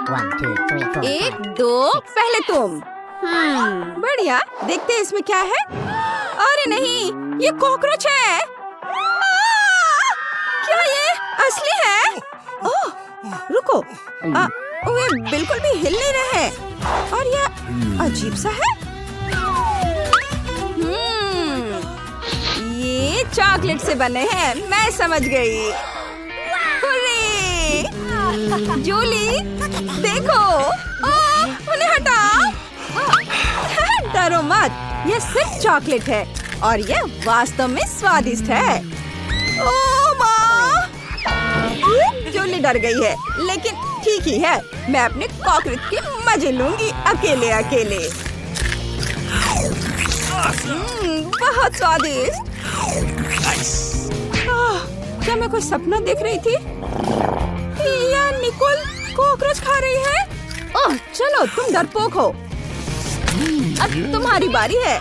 1, 2, 3, 4, 1, 5. 2, पहले तुम। बढ़िया, देखते हैं इसमें क्या है। अरे नहीं, ये कॉकरोच है। क्या ये असली है? ओह, रुको। वे बिल्कुल भी हिल नहीं रहे हैं और ये अजीब सा है। ये चॉकलेट से बने हैं, मैं समझ गई। हुर्रे! जूली, देखो। उन्हें हटाओ। डरो मत, ये सिर्फ चॉकलेट है और ये वास्तव में स्वादिष्ट है। ओह माँ! जूली डर गई है, लेकिन ठीक ही है। मैं अपने कॉकरोच के मजे लूंगी अकेले अकेले। बहुत स्वादिष्ट। क्या मैं कोई सपना देख रही थी? या निकोल कॉकरोच खा रही है? ओह, चलो तुम डरपोक हो। अब तुम्हारी बारी है।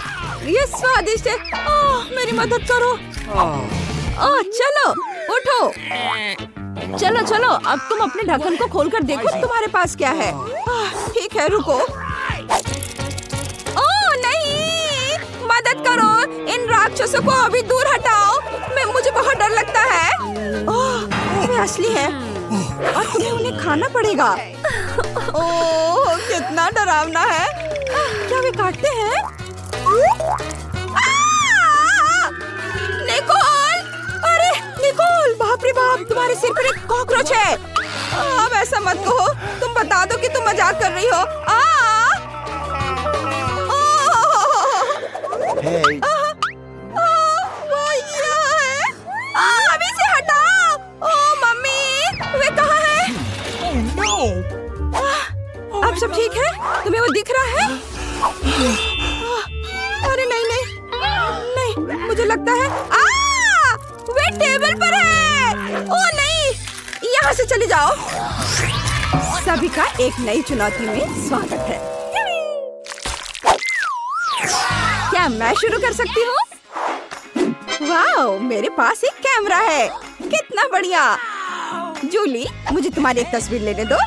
ये स्वादिष्ट है। ओह, मेरी मदद करो। ओह, चलो उठो। चलो चलो, अब तुम अपने ढक्कन को खोलकर देखो तुम्हारे पास क्या है। ठीक है, रुको। ओह नहीं, मदद करो। इन राक्षसों को अभी दूर हटाओ। मुझे बहुत डर लगता है। ओह, वे असली है और तुम्हें उन्हें खाना पड़ेगा। ओह, कितना डरावना है। क्या वे काटते हैं? निकोल! अरे निकोल, बाप रे बाप, तुम्हारे सिर पर एक कॉकरोच है। अब ऐसा मत कहो, तुम बता दो कि तुम मजाक कर रही हो। Hey. वो यहाँ है। अभी से हटाओ। ओह मम्मी, वे कहाँ है? Oh no! अब सब ठीक है? तुम्हें वो दिख रहा है? अरे नहीं नहीं नहीं, मुझे लगता है वे टेबल पर है। ओह नहीं, यहाँ से चले जाओ। सभी का एक नई चुनौती में स्वागत है। क्या मैं शुरू कर सकती हूँ? वाह, मेरे पास एक कैमरा है। कितना बढ़िया। जूली, मुझे तुम्हारी एक तस्वीर लेने दो।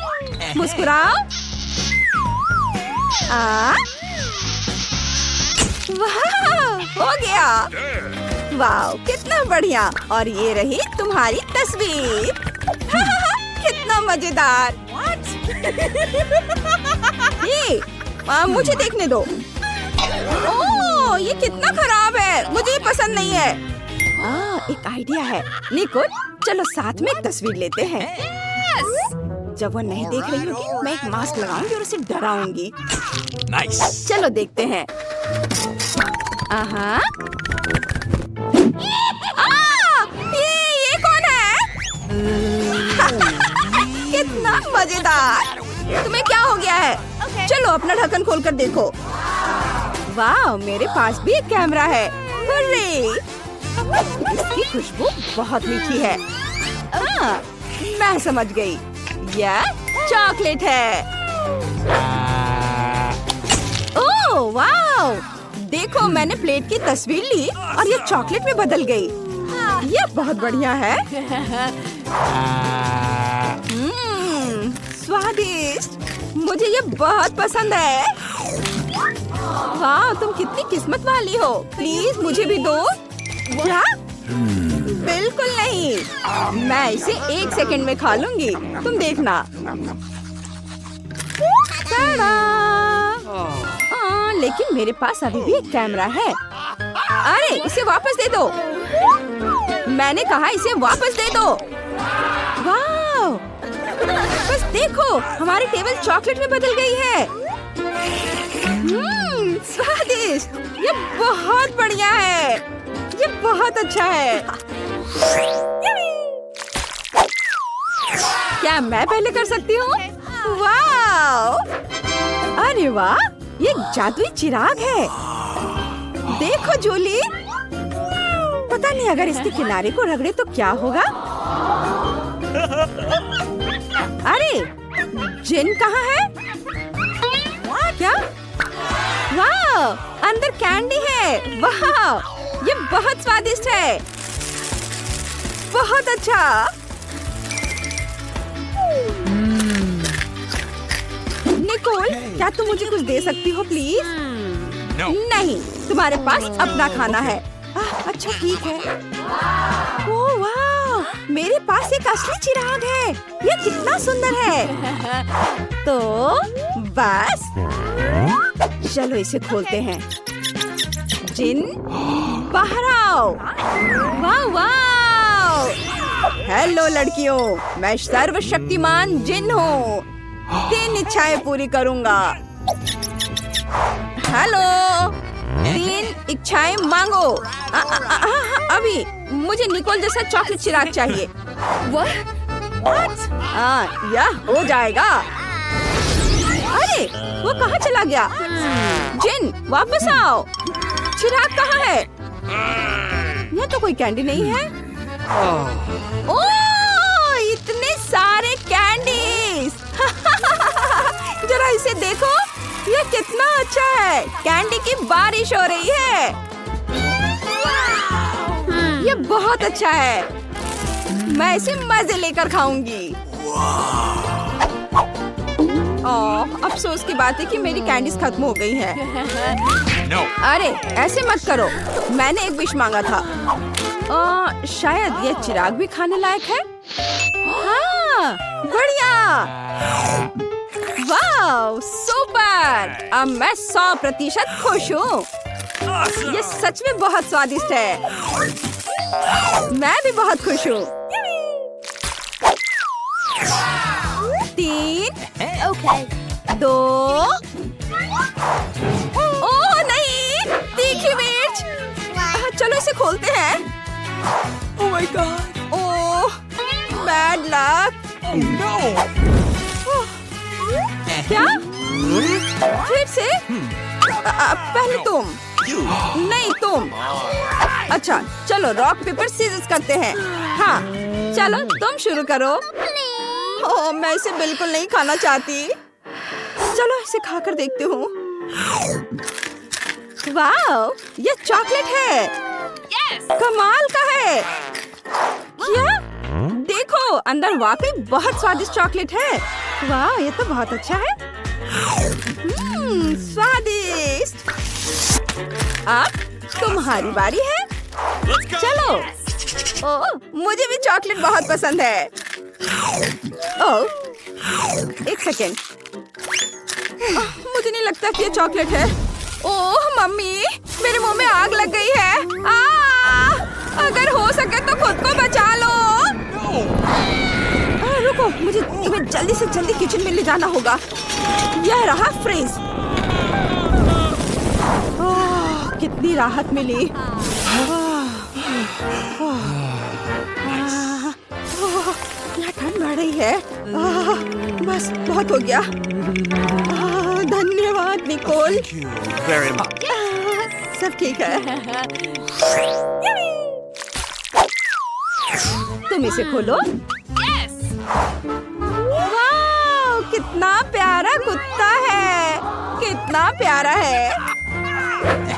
मुस्कुराओ। वाह, हो गया। वाह, कितना बढ़िया। और ये रही तुम्हारी तस्वीर। कितना मजेदार। ये मुझे देखने दो। ओह, ये कितना खराब है, मुझे ये पसंद नहीं है। एक आइडिया है। निकोल, चलो साथ में एक तस्वीर लेते हैं। जब वो नहीं देख रही होगी, मैं एक मास्क लगाऊंगी और उसे डराऊंगी। Nice. चलो देखते हैं। ये कौन है? कितना मजेदार। तुम्हें क्या हो गया है? चलो अपना ढक्कन खोलकर देखो। वाह, मेरे पास भी एक कैमरा है। हुर्रे! इसकी खुशबू बहुत मीठी है। मैं समझ गई, यह चॉकलेट है। ओह वाह! देखो, मैंने प्लेट की तस्वीर ली और ये चॉकलेट में बदल गई। ये बहुत बढ़िया है। स्वादिष्ट। मुझे ये बहुत पसंद है। वाह, तुम कितनी किस्मत वाली हो। प्लीज मुझे भी दो। क्या? बिल्कुल नहीं, मैं इसे 1 सेकंड में खा लूंगी। तुम देखना। लेकिन मेरे पास अभी भी एक कैमरा है। अरे, इसे वापस दे दो। मैंने कहा इसे वापस दे दो। वाह! बस देखो, हमारी टेबल चॉकलेट में बदल गई है। स्वादिष्ट। ये बहुत बढ़िया है। ये बहुत अच्छा है। क्या मैं पहले कर सकती हूँ? वाह! अरे वाह, ये जादुई चिराग है। देखो जूली, पता नहीं अगर इसके किनारे को रगड़े तो क्या होगा। अरे, जिन कहाँ है? क्या? वाह, अंदर कैंडी है। वाह, ये बहुत स्वादिष्ट है। बहुत अच्छा। क्या तुम मुझे कुछ दे सकती हो प्लीज? No. नहीं, तुम्हारे पास अपना खाना है। अच्छा ठीक है। ओह वाह, मेरे पास एक असली चिराग है। ये कितना सुंदर है। तो बस चलो इसे खोलते हैं। जिन बाहर आओ। वाह वाह। हेलो लड़कियों, मैं सर्वशक्तिमान जिन हूँ। 3 इच्छाएं पूरी करूँगा। हेलो, 3 इच्छाएं मांगो। अभी मुझे निकोल जैसा चॉकलेट चिराग चाहिए। यह हो जाएगा। अरे वो कहाँ चला गया? जिन वापस आओ। चिराग कहाँ है? यह तो कोई कैंडी नहीं है। ओह, इतने सारे कैंडीज। जरा इसे देखो, ये कितना अच्छा है। कैंडी की बारिश हो रही है। ये बहुत अच्छा है। मैं इसे मजे लेकर खाऊंगी। ओह, अफसोस की बात है कि मेरी कैंडीज खत्म हो गई है। No. अरे ऐसे मत करो, मैंने एक विश मांगा था। शायद ये चिराग भी खाने लायक है। हाँ, बढ़िया। वाह, सुपर। अब मैं 100% खुश हूँ। Awesome. ये सच में बहुत स्वादिष्ट है। मैं भी बहुत खुश हूँ। 3 2 ओह नहीं, तीखी मिर्च। चलो इसे खोलते हैं। Oh my God. Oh, bad luck. Oh no. क्या? फिर से? पहले तुम। You. नहीं तुम। अच्छा चलो रॉक पेपर सीजर्स करते हैं। हाँ चलो तुम शुरू करो। ओह, मैं इसे बिल्कुल नहीं खाना चाहती। चलो इसे खाकर देखती हूँ। वाह, ये चॉकलेट है। कमाल का है। क्या? देखो अंदर वाकई बहुत स्वादिष्ट चॉकलेट है। वाह, ये तो बहुत अच्छा है। स्वादिष्ट। अब तुम्हारी बारी है। Let's go. चलो। ओह, मुझे भी चॉकलेट बहुत पसंद है। ओह, एक सेकेंड। मुझे नहीं लगता कि ये चॉकलेट है। ओह मम्मी, मेरे मुंह में आग लग गई है। अगर हो सके तो खुद को बचा लो। रुको, मुझे तुम्हें जल्दी से जल्दी किचन में ले जाना होगा। यह रहा फ्रिज। कितनी राहत मिली। क्या ठंड बढ़ रही है। बस बहुत हो गया। धन्यवाद Nicol. Thank you very much. सब ठीक है। तुम इसे खोलो। वाह, कितना प्यारा कुत्ता है। कितना प्यारा है।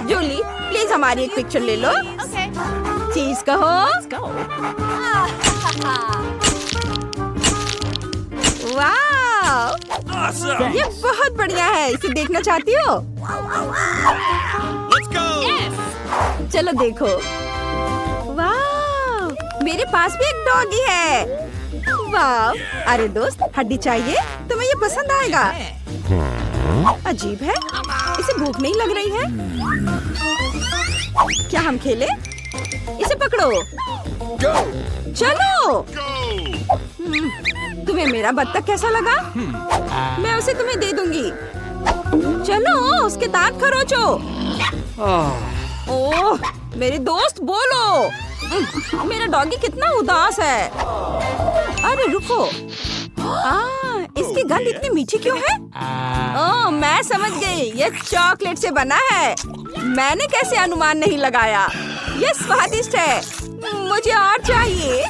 जूली प्लीज हमारी एक पिक्चर ले लो। चीज कहो। वाह, Awesome. ये बहुत बढ़िया है। इसे देखना चाहती हो? Let's go. चलो देखो। वाह, मेरे पास भी एक डॉगी है। वाह, अरे दोस्त हड्डी चाहिए? तुम्हें ये पसंद आएगा। अजीब है, इसे भूख नहीं लग रही है। क्या हम खेले? इसे पकड़ो। Go. चलो। Go. तुम्हें मेरा बत्तख कैसा लगा? मैं उसे तुम्हें दे दूंगी। चलो उसके दांत खरोचो। ओह, मेरे दोस्त बोलो। मेरा डॉगी कितना उदास है। अरे रुको। इसकी गंध इतनी मीठी क्यों है? ओह, मैं समझ गई। ये चॉकलेट से बना है। मैंने कैसे अनुमान नहीं लगाया। ये स्वादिष्ट है। मुझे और चाहिए।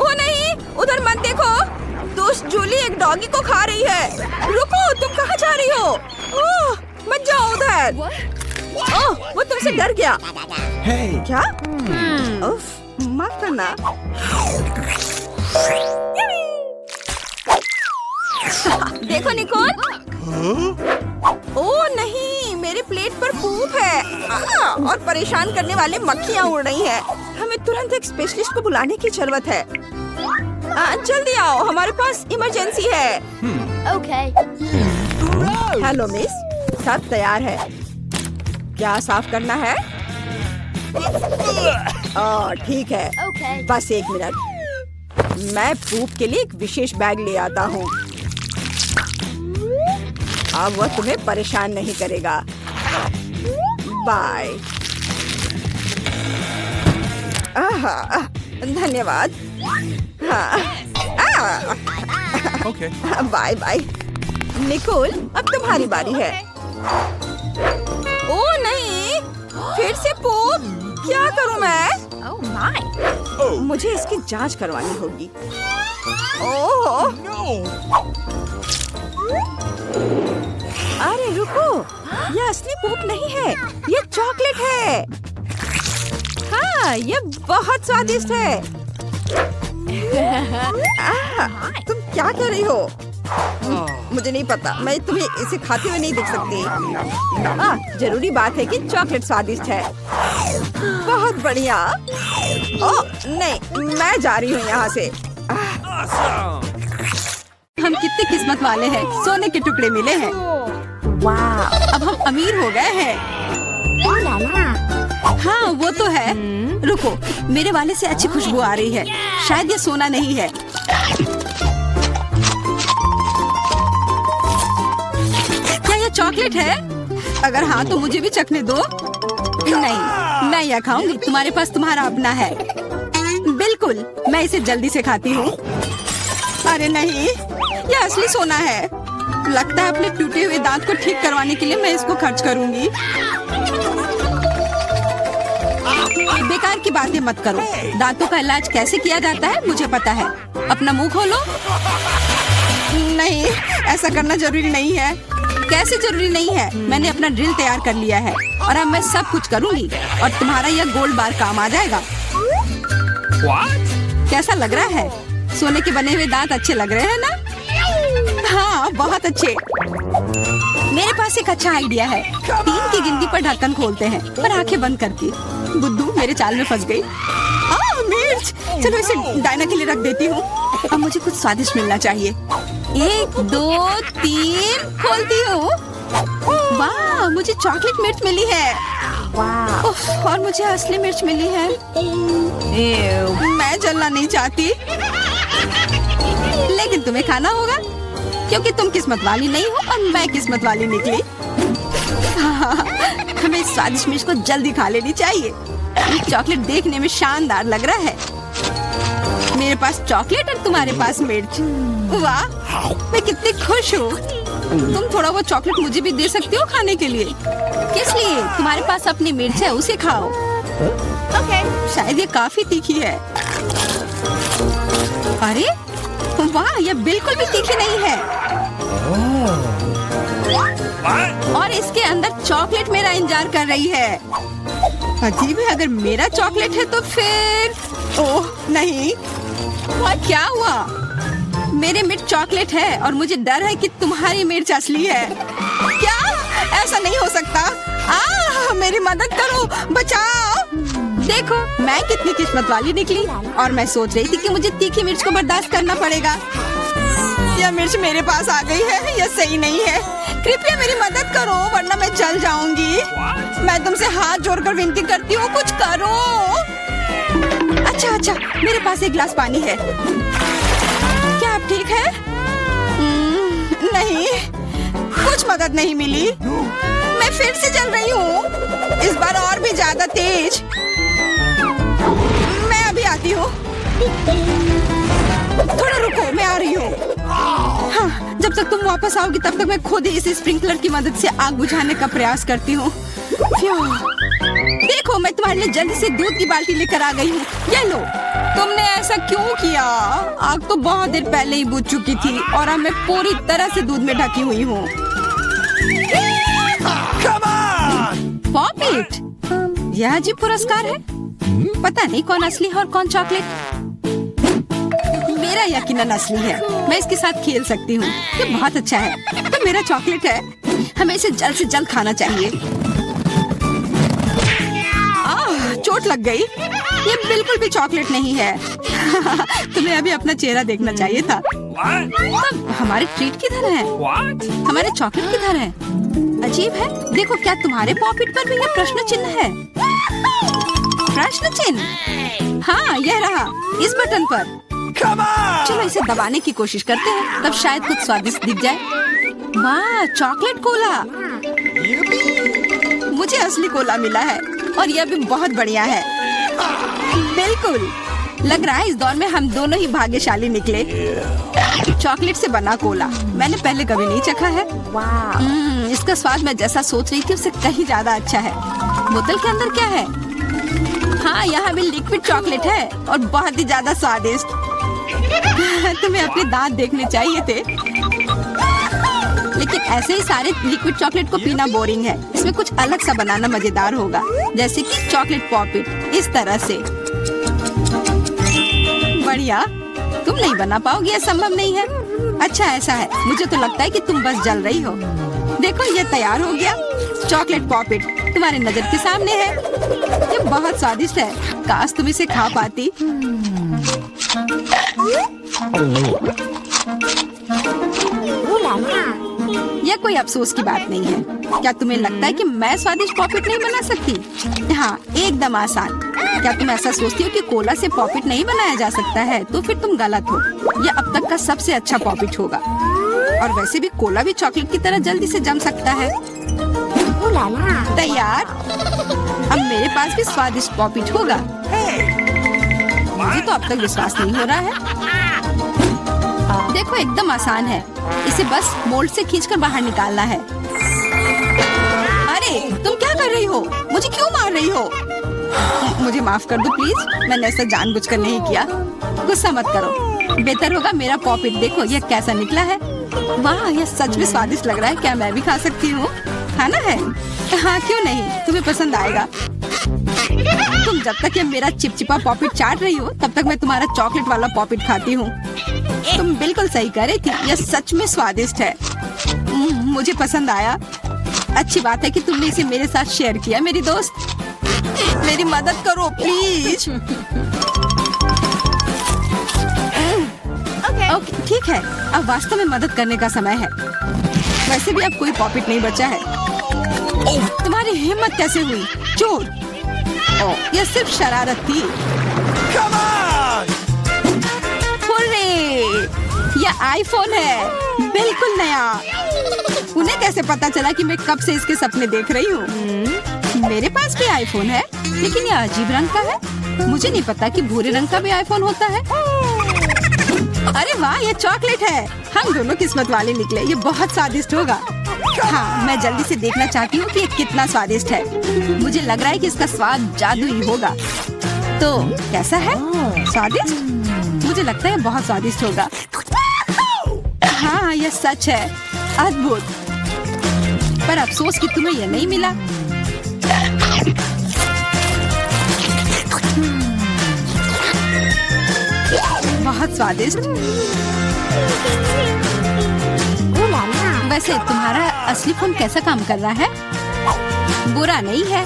ओ नहीं, उधर मत देखो। दोस्त जूली एक डॉगी को खा रही है। रुको, तुम कहाँ जा रही हो? ओह, मत जाओ उधर। ओह, वो तुमसे डर गया। Hey. क्या? उफ, माफ करना। देखो निकोल, ओ नहीं, मेरे प्लेट पर पूप है और परेशान करने वाले मक्खियाँ उड़ रही हैं। हमें तुरंत एक स्पेशलिस्ट को बुलाने की जरूरत है। जल्दी आओ, हमारे पास इमरजेंसी है। Okay. हेलो मिस, सब तैयार है। क्या साफ करना है? ठीक है, Okay. बस 1 मिनट। मैं पूप के लिए एक विशेष बैग ले आता हूँ। अब वह तुम्हें परेशान नहीं करेगा। बाय। धन्यवाद। Okay. Bye bye. निकोल, अब तुम्हारी बारी है। ओ नहीं, फिर से पूप। क्या करूं मैं? Oh my. Oh मुझे इसकी जांच करवानी होगी। ओह, no! अरे रुको, ये असली पूप नहीं है, ये चॉकलेट है। हाँ, ये बहुत स्वादिष्ट है। तुम क्या कर रही हो? मुझे नहीं पता, मैं तुम्हें इसे खाते हुए नहीं देख सकती। जरूरी बात है कि चॉकलेट स्वादिष्ट है। बहुत बढ़िया। ओह नहीं, मैं जा रही हूँ यहाँ से। Awesome! हम कितने किस्मत वाले हैं, सोने के टुकड़े मिले हैं। Wow. अब हम अमीर हो गए हैं। Ooh la la. हाँ वो तो है। रुको, मेरे वाले से अच्छी खुशबू आ रही है। शायद ये सोना नहीं है। क्या ये चॉकलेट है? अगर हाँ तो मुझे भी चखने दो। नहीं, मैं यह खाऊंगी। तुम्हारे पास तुम्हारा अपना है। बिल्कुल, मैं इसे जल्दी से खाती हूँ। अरे नहीं, यह असली सोना है। लगता है अपने टूटे हुए दांत को ठीक करवाने के लिए मैं इसको खर्च करूंगी। बेकार की बातें मत करो। दांतों का इलाज कैसे किया जाता है मुझे पता है। अपना मुंह खोलो। नहीं, ऐसा करना जरूरी नहीं है। कैसे जरूरी नहीं है? मैंने अपना ड्रिल तैयार कर लिया है और अब मैं सब कुछ करूंगी और तुम्हारा यह गोल्ड बार काम आ जाएगा। What? कैसा लग रहा है? सोने के बने हुए दांत अच्छे लग रहे हैं ना? हाँ, बहुत अच्छे। मेरे पास एक अच्छा आइडिया है। 3 की गिनती पर ढक्कन खोलते हैं और आंखें बंद करके। बुद्धू मेरे चाल में फंस गई। मिर्च, चलो इसे डायना के लिए रख देती हूँ। अब मुझे कुछ स्वादिष्ट मिलना चाहिए। 1 2 3 खोलती हूँ। वाह, मुझे चॉकलेट मिर्च मिली है। Wow. उफ, और मुझे असली मिर्च मिली है। मैं जलना नहीं चाहती, लेकिन तुम्हें खाना होगा क्योंकि तुम किस्मत वाली नहीं हो और मैं किस्मत वाली निकली। हमें इस स्वादिष्ट मिर्च को जल्दी खा लेनी चाहिए। ये चॉकलेट देखने में शानदार लग रहा है। मेरे पास चॉकलेट और तुम्हारे पास मिर्च। वाह, मैं कितनी खुश हूँ। तुम थोड़ा वो चॉकलेट मुझे भी दे सकती हो खाने के लिए। किस लिए? तुम्हारे पास अपनी मिर्च है, उसे खाओ। Okay. शायद ये काफी तीखी है। अरे वाह, ये बिल्कुल भी तीखी नहीं है। What? और इसके अंदर चॉकलेट मेरा इंतजार कर रही है। अजीब है, अगर मेरा चॉकलेट है तो फिर ओह नहीं, क्या हुआ? मेरे मिर्च चॉकलेट है और मुझे डर है कि तुम्हारी मिर्च असली है। क्या? ऐसा नहीं हो सकता। मेरी मदद करो, बचाओ। देखो, मैं कितनी किस्मत वाली निकली और मैं सोच रही थी कि मुझे तीखी मिर्च को बर्दाश्त करना पड़ेगा। यह मिर्च मेरे पास आ गई है, यह सही नहीं है। कृपया मेरी मदद करो वरना मैं जल जाऊंगी। मैं तुमसे हाथ जोड़कर विनती करती हूँ, कुछ करो। अच्छा, मेरे पास एक गिलास पानी है। क्या आप ठीक है? नहीं, कुछ मदद नहीं मिली। मैं फिर से जल रही हूँ, इस बार और भी ज्यादा तेज। मैं अभी आती हूँ। थोड़ा रुको, मैं आ रही हूँ। हाँ, जब तक तुम वापस आओगी तब तक मैं खुद ही इस स्प्रिंकलर की मदद से आग बुझाने का प्रयास करती हूँ। देखो, मैं तुम्हारे लिए जल्दी से दूध की बाल्टी लेकर आ गई हूँ। ये लो। तुमने ऐसा क्यों किया? आग तो बहुत देर पहले ही बुझ चुकी थी और अब मैं पूरी तरह से दूध में ढकी हुई हूँ। Come on! पॉप इट, यह अजीब पुरस्कार है। पता नहीं कौन असली है और कौन चॉकलेट। मेरा यकीनन असली है। मैं इसके साथ खेल सकती हूँ। ये बहुत अच्छा है। तो मेरा चॉकलेट है। हमें इसे जल्द से जल्द खाना चाहिए। चोट लग गई। ये बिल्कुल भी चॉकलेट नहीं है। तुम्हें अभी अपना चेहरा देखना चाहिए था। What? तब हमारे ट्रीट किधर है? What? हमारे चॉकलेट किधर है? अजीब है। देखो, क्या तुम्हारे पॉकेट पर भी ये प्रश्न चिन्ह है? प्रश्न चिन्ह? हाँ, यह रहा, इस बटन पर। Come on! चलो इसे दबाने की कोशिश करते हैं, तब शायद कुछ स्वादिष्ट दिख जाए। वाह, चॉकलेट कोला। मुझे असली कोला मिला है और यह भी बहुत बढ़िया है। बिल्कुल, लग रहा है इस दौर में हम दोनों ही भाग्यशाली निकले। चॉकलेट से बना कोला मैंने पहले कभी नहीं चखा है। वाह, इसका स्वाद मैं जैसा सोच रही थी उससे कहीं ज्यादा अच्छा है। बोतल के अंदर क्या है? हाँ, यहाँ भी लिक्विड चॉकलेट है और बहुत ही ज्यादा स्वादिष्ट। तुम्हें अपने दांत देखने चाहिए थे। लेकिन ऐसे ही सारे लिक्विड चॉकलेट को पीना बोरिंग है। इसमें कुछ अलग सा बनाना मजेदार होगा, जैसे कि चॉकलेट पॉपिट, इस तरह से। बढ़िया। तुम नहीं बना पाओगे, यह संभव नहीं है। अच्छा, ऐसा है। मुझे तो लगता है कि तुम बस जल रही हो। देखो, ये तैयार हो गया। चॉकलेट पॉपिट तुम्हारी नजर के सामने है। ये बहुत स्वादिष्ट है। काश तुम इसे खा पाती। यह कोई अफसोस की बात नहीं है। क्या तुम्हें लगता है कि मैं स्वादिष्ट पॉपिट नहीं बना सकती? हाँ, एकदम आसान। क्या तुम ऐसा सोचती हो कि कोला से पॉपिट नहीं बनाया जा सकता है? तो फिर तुम गलत हो। यह अब तक का सबसे अच्छा पॉपिट होगा। और वैसे भी कोला भी चॉकलेट की तरह जल्दी से जम सकता है। तैयार? अब मेरे पास भी स्वादिष्ट पॉपिट होगा। मुझे तो अब तक विश्वास नहीं हो रहा है। देखो, एकदम आसान है। इसे बस मोल्ड से खींचकर बाहर निकालना है। अरे, तुम क्या कर रही हो? मुझे क्यों मार रही हो? मुझे माफ कर दो प्लीज। मैंने ऐसा जानबूझकर नहीं किया। गुस्सा मत करो। बेहतर होगा मेरा पॉपिट देखो यह कैसा निकला है। वाह, यह सच में स्वादिष्ट लग रहा है। क्या मैं भी खा सकती हूँ? खाना है? हाँ, क्यों नहीं, तुम्हें पसंद आएगा। तुम जब तक ये मेरा चिपचिपा पॉपिट चाट रही हो तब तक मैं तुम्हारा चॉकलेट वाला पॉपिट खाती हूँ। तुम बिल्कुल सही कह रही थी। यह सच में स्वादिष्ट है। मुझे पसंद आया। अच्छी बात है कि तुमने इसे मेरे साथ शेयर किया। मेरी दोस्त, मेरी मदद करो प्लीज। ओके, ठीक है। अब वास्तव में मदद करने का समय है। वैसे भी अब कोई पॉपिट नहीं बचा है। तुम्हारी हिम्मत कैसे हुई? चोर! यह सिर्फ शरारत थी। Come on! हुर्रे! यह आईफोन है, बिल्कुल नया। उन्हें कैसे पता चला कि मैं कब से इसके सपने देख रही हूँ? मेरे पास भी आईफोन है, लेकिन यह अजीब रंग का है। मुझे नहीं पता कि भूरे रंग का भी आईफोन होता है। अरे वाह, ये चॉकलेट है। हम दोनों किस्मत वाले निकले। ये बहुत स्वादिष्ट होगा। हाँ, मैं जल्दी से देखना चाहती हूँ कि ये कितना स्वादिष्ट है। मुझे लग रहा है कि इसका स्वाद जादुई होगा। तो कैसा है? स्वादिष्ट? मुझे लगता है बहुत स्वादिष्ट होगा। हाँ, यह सच है। अद्भुत। पर अफसोस कि तुम्हें यह नहीं मिला। बहुत स्वादिष्ट। वैसे तुम्हारा असली फोन कैसा काम कर रहा है? बुरा नहीं है।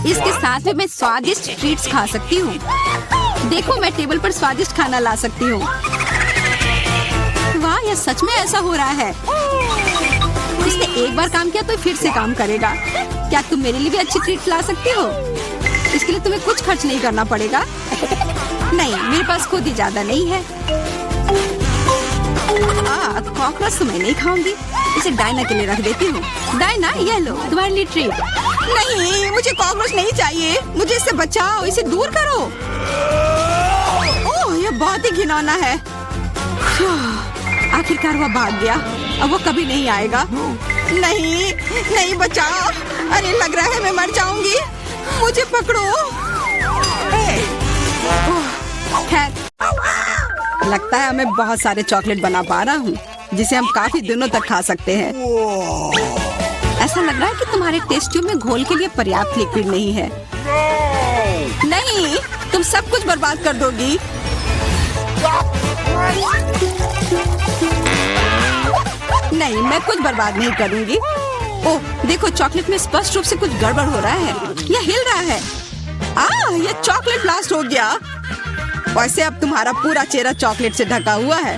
इसके साथ में मैं स्वादिष्ट ट्रीट्स खा सकती हूँ। देखो, मैं टेबल पर स्वादिष्ट खाना ला सकती हूँ। वाह, यह सच में ऐसा हो रहा है। इसने एक बार काम किया तो फिर से काम करेगा। क्या तुम मेरे लिए भी अच्छी ट्रीट ला सकती हो? इसके लिए तुम्हें कुछ खर्च नहीं करना पड़ेगा। नहीं, मेरे पास खुद ही ज्यादा नहीं है। कॉकरोच तो मैं नहीं खाऊंगी। इसे डायना के लिए रख देती हूँ। डायना, ये लो तुम्हारे लिए ट्रीट। नहीं, मुझे कॉकरोच नहीं चाहिए। मुझे इससे बचाओ, इसे दूर करो। ओह, ये बहुत ही घिनौना है। आखिरकार वह भाग गया। अब वो कभी नहीं आएगा। नहीं, नहीं, बचाओ। अरे, लग रहा है मैं मर जाऊंगी। मुझे पकड़ो। खैर, लगता है मैं बहुत सारे चॉकलेट बना पा रहा हूँ, जिसे हम काफी दिनों तक खा सकते हैं। ऐसा लग रहा है कि तुम्हारे टेस्ट ट्यूब में घोल के लिए पर्याप्त लिक्विड नहीं है। नहीं, तुम सब कुछ बर्बाद कर दोगी। नहीं, मैं कुछ बर्बाद नहीं करूंगी। ओह, देखो चॉकलेट में स्पष्ट रूप से कुछ गड़बड़ हो रहा है। यह हिल रहा है। यह चॉकलेट ब्लास्ट हो गया। वैसे अब तुम्हारा पूरा चेहरा चॉकलेट से ढका हुआ है।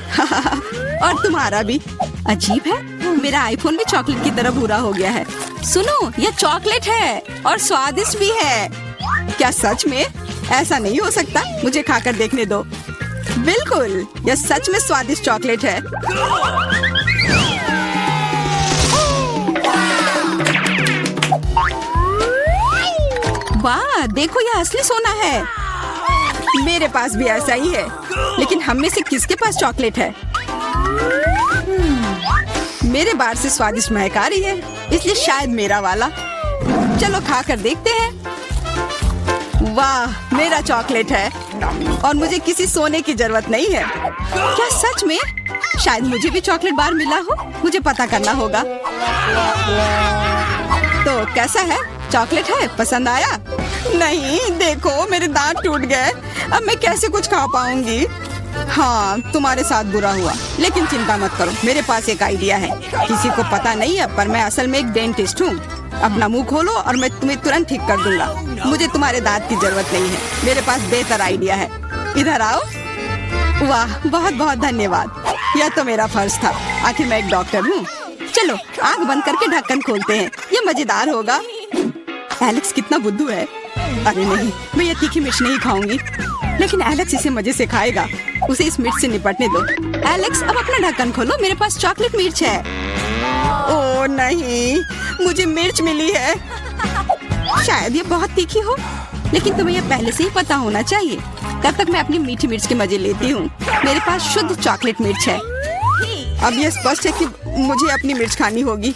और तुम्हारा भी। अजीब है, मेरा आईफोन भी चॉकलेट की तरह भूरा हो गया है। सुनो, यह चॉकलेट है और स्वादिष्ट भी है। क्या सच में? ऐसा नहीं हो सकता, मुझे खाकर देखने दो। बिल्कुल, यह सच में स्वादिष्ट चॉकलेट है। वाह, देखो यह असली सोना है। मेरे पास भी ऐसा ही है, लेकिन हम में से किसके पास चॉकलेट है? मेरे बार से स्वादिष्ट महक आ रही है, इसलिए शायद मेरा वाला। चलो खा कर देखते हैं। वाह, मेरा चॉकलेट है और मुझे किसी सोने की जरूरत नहीं है। क्या सच में? शायद मुझे भी चॉकलेट बार मिला हो, मुझे पता करना होगा। तो कैसा है? चॉकलेट है? पसंद आया? नहीं, देखो मेरे दांत टूट गए। अब मैं कैसे कुछ खा पाऊंगी? हाँ, तुम्हारे साथ बुरा हुआ, लेकिन चिंता मत करो, मेरे पास एक आइडिया है। किसी को पता नहीं है, पर मैं असल में एक डेंटिस्ट हूँ। अपना मुंह खोलो और मैं तुम्हें तुरंत ठीक कर दूंगा। मुझे तुम्हारे दांत की जरूरत नहीं है, मेरे पास बेहतर आइडिया है। इधर आओ। वाह, बहुत बहुत धन्यवाद। यह तो मेरा फर्ज था, आखिर मैं एक डॉक्टर हूँ। चलो आंख बंद करके ढक्कन खोलते हैं, ये मजेदार होगा। एलेक्स कितना बुद्धू है। अरे नहीं, मैं ये तीखी मिर्च नहीं खाऊंगी, लेकिन एलेक्स इसे मजे से खाएगा। उसे इस मिर्च से निपटने दो। एलेक्स, अब अपना ढक्कन खोलो, मेरे पास चॉकलेट मिर्च है। ओह नहीं, मुझे मिर्च मिली है। शायद ये बहुत तीखी हो, लेकिन तुम्हें यह पहले से ही पता होना चाहिए। तब तक मैं अपनी मीठी मिर्च के मजे लेती हूँ। मेरे पास शुद्ध चॉकलेट मिर्च है। अब यह स्पष्ट है कि मुझे अपनी मिर्च खानी होगी।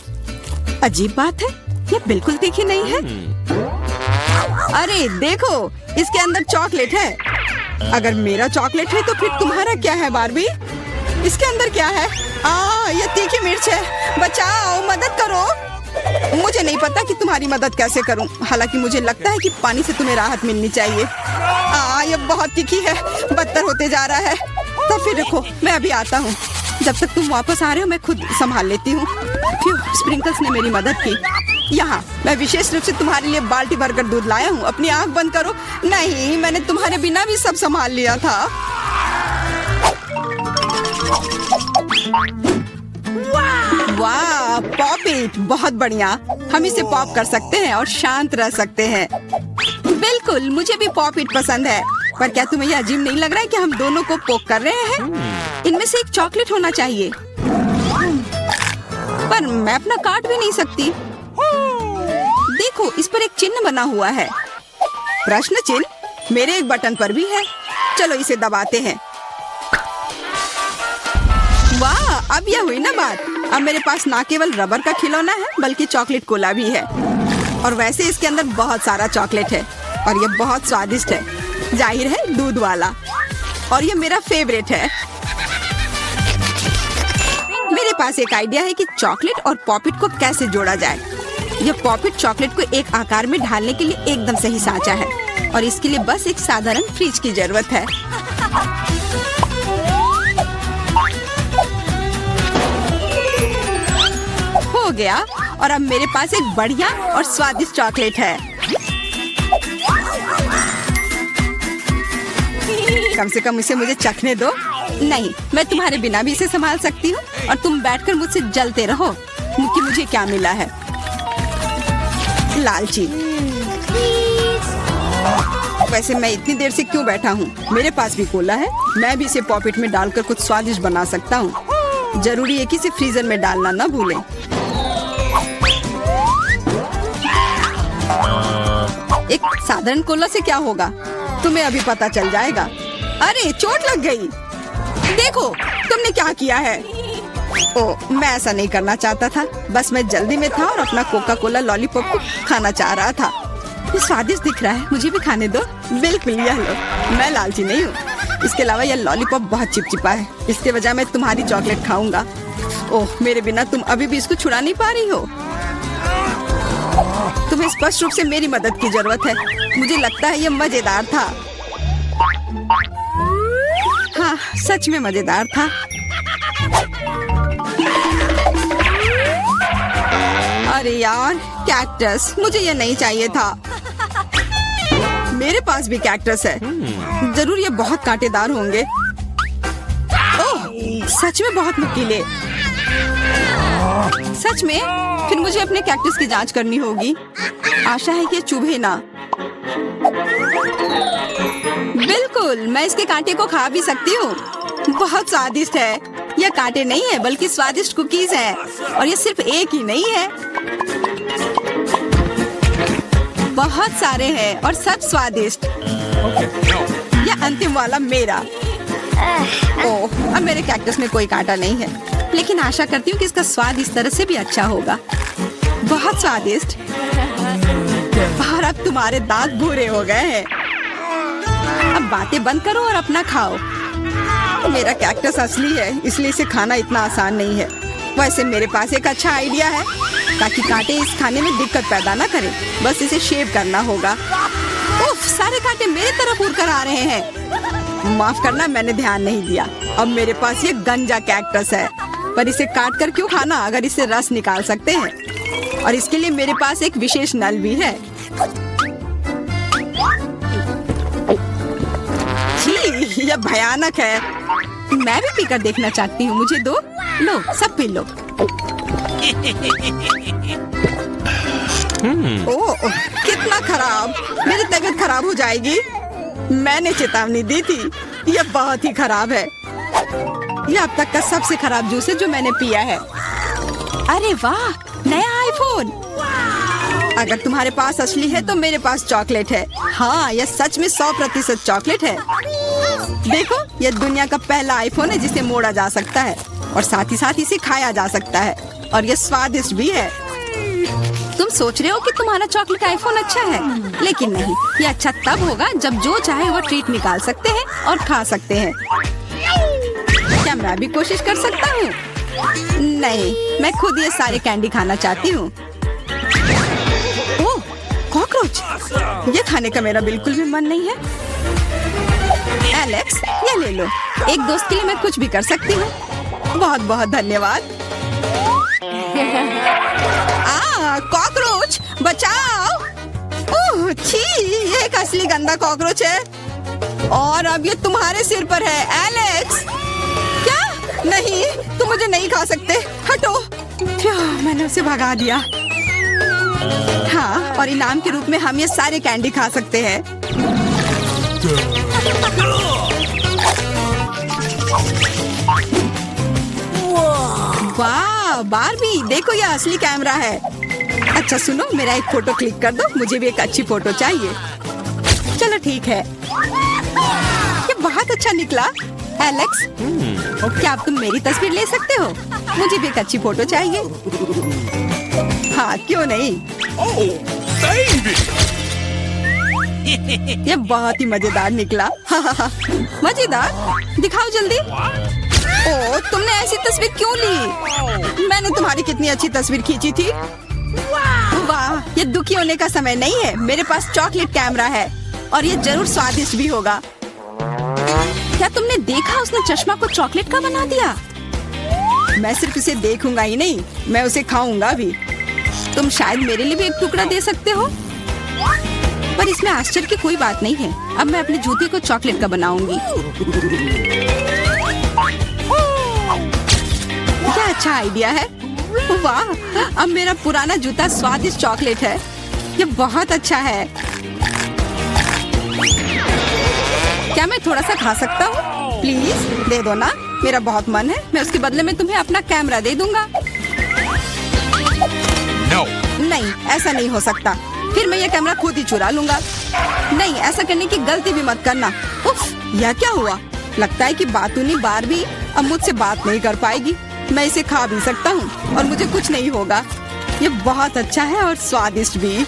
अजीब बात है, यह बिल्कुल तीखी नहीं है। अरे देखो, इसके अंदर चॉकलेट है। अगर मेरा चॉकलेट है तो फिर तुम्हारा क्या है बार्बी? इसके अंदर क्या है? ये तीखी मिर्च है। बचाओ, मदद करो। मुझे नहीं पता कि तुम्हारी मदद कैसे करूं। हालांकि मुझे लगता है कि पानी से तुम्हें राहत मिलनी चाहिए। ये बहुत तीखी है, बदतर होते जा रहा है। तो फिर रखो, मैं अभी आता हूँ। जब तक तुम वापस आ रहे हो मैं खुद संभाल लेती हूँ। स्प्रिंकल्स ने मेरी मदद की। यहाँ मैं विशेष रूप से तुम्हारे लिए बाल्टी भरकर दूध लाया हूँ। अपनी आंख बंद करो। नहीं, मैंने तुम्हारे बिना भी सब संभाल लिया था। वाह, पॉप इट, बहुत बढ़िया। हम इसे पॉप कर सकते हैं और शांत रह सकते हैं। बिल्कुल, मुझे भी पॉप इट पसंद है। पर क्या तुम्हें यह अजीब नहीं लग रहा है कि हम दोनों को पोक कर रहे हैं? इनमें से एक चॉकलेट होना चाहिए, पर मैं अपना काट भी नहीं सकती। देखो, इस पर एक चिन्ह बना हुआ है। प्रश्न चिन्ह मेरे एक बटन पर भी है। चलो इसे दबाते हैं। वाह, अब यह हुई ना बात। अब मेरे पास ना केवल रबर का खिलौना है, बल्कि चॉकलेट कोला भी है। और वैसे इसके अंदर बहुत सारा चॉकलेट है और यह बहुत स्वादिष्ट है। जाहिर है, दूध वाला। और यह मेरा फेवरेट है। मेरे पास एक आइडिया है कि चॉकलेट और पॉपिट को कैसे जोड़ा जाए। यह पॉपिट चॉकलेट को एक आकार में ढालने के लिए एकदम सही सांचा है और इसके लिए बस एक साधारण फ्रिज की जरूरत है। हो गया, और अब मेरे पास एक बढ़िया और स्वादिष्ट चॉकलेट है। कम से कम इसे मुझे चखने दो। नहीं, मैं तुम्हारे बिना भी इसे संभाल सकती हूँ और तुम बैठकर मुझसे जलते रहो कि मुझे क्या मिला है। लालची। वैसे मैं इतनी देर से क्यों बैठा हूँ? मेरे पास भी कोला है। मैं भी इसे पॉकेट में डालकर कुछ स्वादिष्ट बना सकता हूँ। जरूरी है कि इसे फ्रीजर में डालना ना भूलें। एक साधारण कोला से क्या होगा, तुम्हें अभी पता चल जाएगा। अरे, चोट लग गई। देखो तुमने क्या किया है। ओह, मैं ऐसा नहीं करना चाहता था। बस मैं जल्दी में था और अपना कोका कोला लॉलीपॉप को खाना चाह रहा था। ये स्वादिष्ट दिख रहा है, मुझे भी खाने दो। बिल्कुल, यह लो। मैं लालची नहीं हूँ। इसके अलावा यह लॉलीपॉप बहुत चिपचिपा है, इसके बजाय मैं तुम्हारी चॉकलेट खाऊंगा। ओह, मेरे बिना तुम अभी भी इसको छुड़ा नहीं पा रही हो। तुम्हें स्पष्ट रूप से मेरी मदद की जरूरत है। मुझे लगता है यह मजेदार था। हाँ, हाँ, सच में मजेदार था। अरे यार, कैक्टस, मुझे ये नहीं चाहिए था। मेरे पास भी कैक्टस है। जरूर ये बहुत कांटेदार होंगे। ओह, सच में बहुत नुकीले। सच में? फिर मुझे अपने कैक्टस की जांच करनी होगी। आशा है कि ये चुभे ना। बिल्कुल, मैं इसके कांटे को खा भी सकती हूँ। बहुत स्वादिष्ट है। यह कांटे नहीं है बल्कि स्वादिष्ट कुकीज है। और ये सिर्फ एक ही नहीं है, बहुत सारे हैं और सब स्वादिष्ट। यह अंतिम वाला मेरा। ओह, अब मेरे कैक्टस में कोई कांटा नहीं है, लेकिन आशा करती हूँ कि इसका स्वाद इस तरह से भी अच्छा होगा। बहुत स्वादिष्ट। और अब तुम्हारे दांत भूरे हो गए हैं। अब बातें बंद करो और अपना खाओ। मेरा कैक्टस असली है, इसलिए इसे खाना इतना आसान नहीं है। वैसे मेरे पास एक अच्छा आइडिया है, ताकि कांटे इस खाने में दिक्कत पैदा ना करें। बस इसे शेव करना होगा। उफ, सारे कांटे मेरी तरफ उड़ कर आ रहे हैं। माफ करना, मैंने ध्यान नहीं दिया। अब मेरे पास ये गंजा कैक्टस है, पर इसे काट कर क्यों खाना अगर इसे रस निकाल सकते हैं। और इसके लिए मेरे पास एक विशेष नल भी है। छी, यह भयानक है। मैं भी पीकर देखना चाहती हूँ। मुझे दो। लो, सब पी लो। ओह, कितना खराब। मेरी तबीयत खराब हो जाएगी। मैंने चेतावनी दी थी। यह बहुत ही खराब है। यह अब तक का सबसे खराब जूस है जो मैंने पिया है। अरे वाह, नया आईफोन। अगर तुम्हारे पास असली है तो मेरे पास चॉकलेट है। हाँ, यह सच में 100% चॉकलेट है। देखो, यह दुनिया का पहला आईफोन है जिसे मोड़ा जा सकता है और साथ ही साथ इसे खाया जा सकता है। और यह स्वादिष्ट भी है। तुम सोच रहे हो कि तुम्हारा चॉकलेट आईफोन अच्छा है, लेकिन नहीं। ये अच्छा तब होगा जब जो चाहे वो ट्रीट निकाल सकते हैं और खा सकते हैं। क्या मैं भी कोशिश कर सकता हूँ? नहीं, मैं खुद ये सारे कैंडी खाना चाहती हूँ। ओह, कॉकरोच। ये खाने का मेरा बिल्कुल भी मन नहीं है। एलेक्स, ये ले लो। एक दोस्त के लिए मैं कुछ भी कर सकती हूँ। बहुत बहुत धन्यवाद। कॉकरोच, बचाओ। ओह, छी, ये एक असली गंदा कॉकरोच है। और अब ये तुम्हारे सिर पर है, एलेक्स। क्या? नहीं, तुम मुझे नहीं खा सकते। हटो। मैंने उसे भगा दिया। हाँ, और इनाम के रूप में हम ये सारे कैंडी खा सकते हैं। वाह, बारबी, देखो ये असली कैमरा है। अच्छा सुनो, मेरा एक फोटो क्लिक कर दो। मुझे भी एक अच्छी फोटो चाहिए। चलो ठीक है। ये बहुत अच्छा निकला। एलेक्स, क्या अब तुम मेरी तस्वीर ले सकते हो? मुझे भी एक अच्छी फोटो चाहिए। हाँ, क्यों नहीं। ये बहुत ही मजेदार निकला। मजेदार? दिखाओ जल्दी। ओह, तुमने ऐसी तस्वीर क्यों ली? मैंने तुम्हारी कितनी अच्छी तस्वीर खींची थी। वाह, ये दुखी होने का समय नहीं है। मेरे पास चॉकलेट कैमरा है और ये जरूर स्वादिष्ट भी होगा। क्या तुमने देखा, उसने चश्मा को चॉकलेट का बना दिया। मैं सिर्फ इसे देखूंगा ही नहीं, मैं उसे खाऊंगा भी। तुम शायद मेरे लिए भी एक टुकड़ा दे सकते हो, पर इसमें आश्चर्य की कोई बात नहीं है। अब मैं अपने जूते को चॉकलेट का बनाऊंगी। क्या अच्छा आइडिया है। वाह, अब मेरा पुराना जूता स्वादिष्ट चॉकलेट है। ये बहुत अच्छा है। क्या मैं थोड़ा सा खा सकता हूँ? प्लीज दे दो ना, मेरा बहुत मन है। मैं उसके बदले में तुम्हें अपना कैमरा दे दूंगा। No. नहीं, ऐसा नहीं हो सकता। फिर मैं ये कैमरा खुद ही चुरा लूंगा। नहीं, ऐसा करने की गलती भी मत करना। उफ, यह क्या हुआ? लगता है कि बातूनी बारबी अब मुझसे बात नहीं कर पाएगी। मैं इसे खा भी सकता हूँ और मुझे कुछ नहीं होगा। ये बहुत अच्छा है और स्वादिष्ट भी।